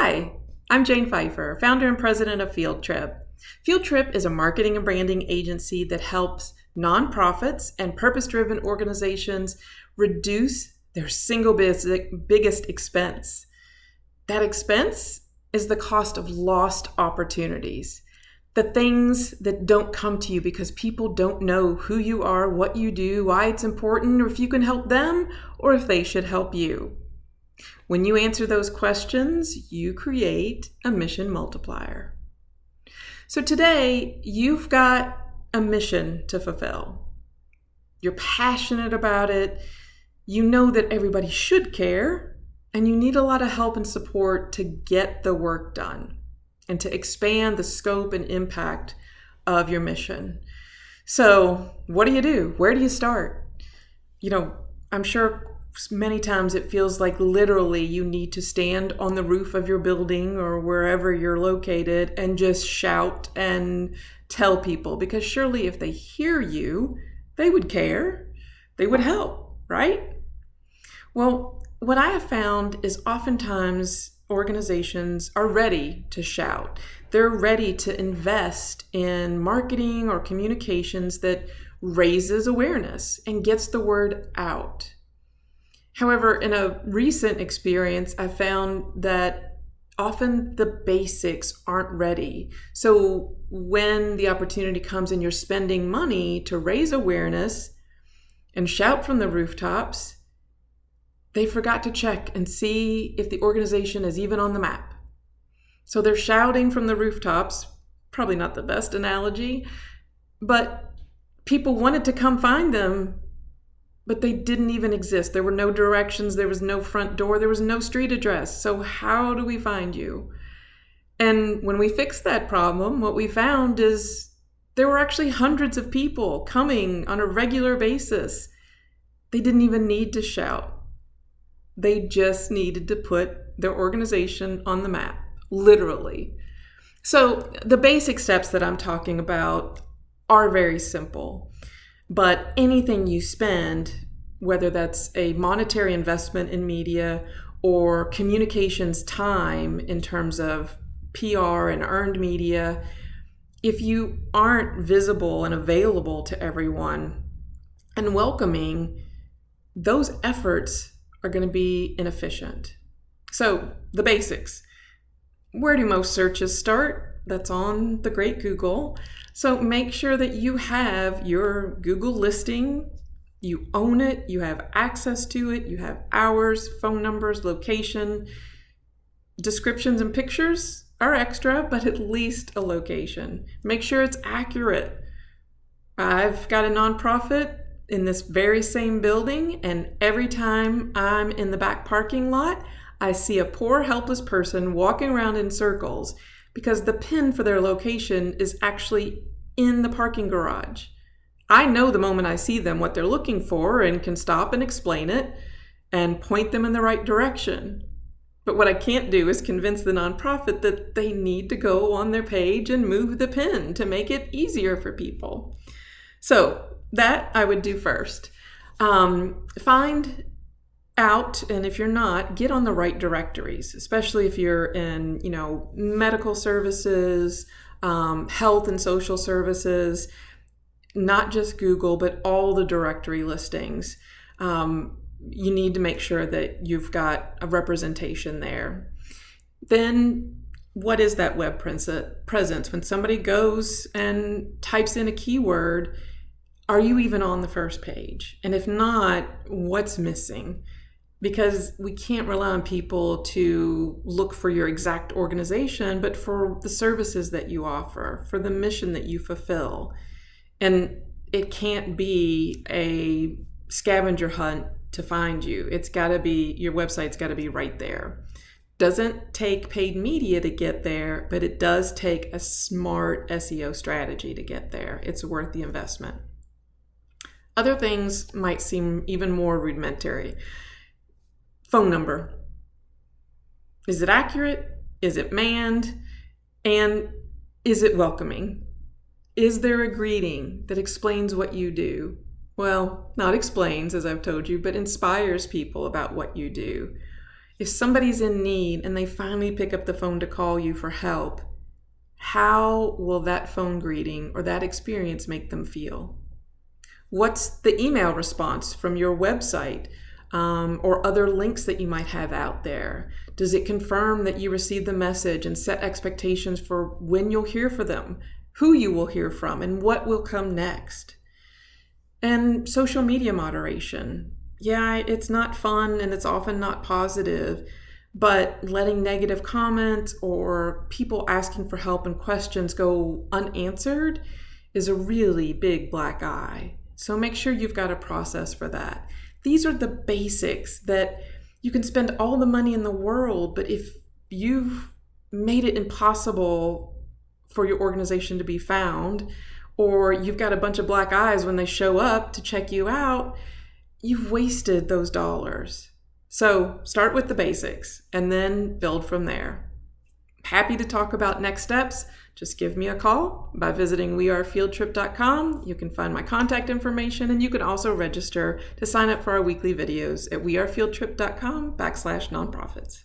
Hi, I'm Jane Pfeiffer, founder and president of Fieldtrip. Fieldtrip is a marketing and branding agency that helps nonprofits and purpose-driven organizations reduce their single biggest expense. That expense is the cost of lost opportunities. The things that don't come to you because people don't know who you are, what you do, why it's important, or if you can help them, or if they should help you. When you answer those questions, you create a mission multiplier. So today, you've got a mission to fulfill. You're passionate about it. You know that everybody should care, and you need a lot of help and support to get the work done and to expand the scope and impact of your mission. So what do? Where do you start? I'm sure many times it feels like literally you need to stand on the roof of your building or wherever you're located and just shout and tell people, because surely if they hear you, they would care, they would help, right? Well, what I have found is oftentimes organizations are ready to shout. They're ready to invest in marketing or communications that raises awareness and gets the word out. However, in a recent experience, I found that often the basics aren't ready. So when the opportunity comes and you're spending money to raise awareness and shout from the rooftops, they forgot to check and see if the organization is even on the map. So they're shouting from the rooftops, probably not the best analogy, but people wanted to come find them, but they didn't even exist. There were no directions, there was no front door, there was no street address. So how do we find you? And when we fixed that problem, what we found is there were actually hundreds of people coming on a regular basis. They didn't even need to shout. They just needed to put their organization on the map, literally. So the basic steps that I'm talking about are very simple. But anything you spend, whether that's a monetary investment in media or communications time in terms of PR and earned media, if you aren't visible and available to everyone and welcoming, those efforts are going to be inefficient. So the basics. Where do most searches start? That's on the great Google. So make sure that you have your Google listing, you own it, you have access to it, you have hours, phone numbers, location. Descriptions and pictures are extra, but at least a location. Make sure it's accurate. I've got a nonprofit in this very same building, and every time I'm in the back parking lot, I see a poor, helpless person walking around in circles because the pin for their location is actually in the parking garage. I know the moment I see them what they're looking for and can stop and explain it and point them in the right direction. But what I can't do is convince the nonprofit that they need to go on their page and move the pin to make it easier for people. So that I would do first. Find out, and if you're not, get on the right directories, especially if you're in, medical services, health and social services, not just Google, but all the directory listings. You need to make sure that you've got a representation there. Then what is that web presence? When somebody goes and types in a keyword, are you even on the first page? And if not, what's missing? Because we can't rely on people to look for your exact organization, but for the services that you offer, for the mission that you fulfill. And it can't be a scavenger hunt to find you. It's got to be, your website's got to be right there. Doesn't take paid media to get there, but it does take a smart SEO strategy to get there. It's worth the investment. Other things might seem even more rudimentary. Phone number. Is it accurate? Is it manned? And is it welcoming? Is there a greeting that explains what you do? Well, not explains, as I've told you, but inspires people about what you do. If somebody's in need and they finally pick up the phone to call you for help, how will that phone greeting or that experience make them feel? What's the email response from your website or other links that you might have out there? Does it confirm that you received the message and set expectations for when you'll hear from them, who you will hear from, and what will come next? And social media moderation. Yeah, it's not fun and it's often not positive, but letting negative comments or people asking for help and questions go unanswered is a really big black eye. So make sure you've got a process for that. These are the basics that you can spend all the money in the world, but if you've made it impossible for your organization to be found, or you've got a bunch of black eyes when they show up to check you out, you've wasted those dollars. So start with the basics and then build from there. Happy to talk about next steps. Just give me a call by visiting wearefieldtrip.com. You can find my contact information, and you can also register to sign up for our weekly videos at wearefieldtrip.com/nonprofits.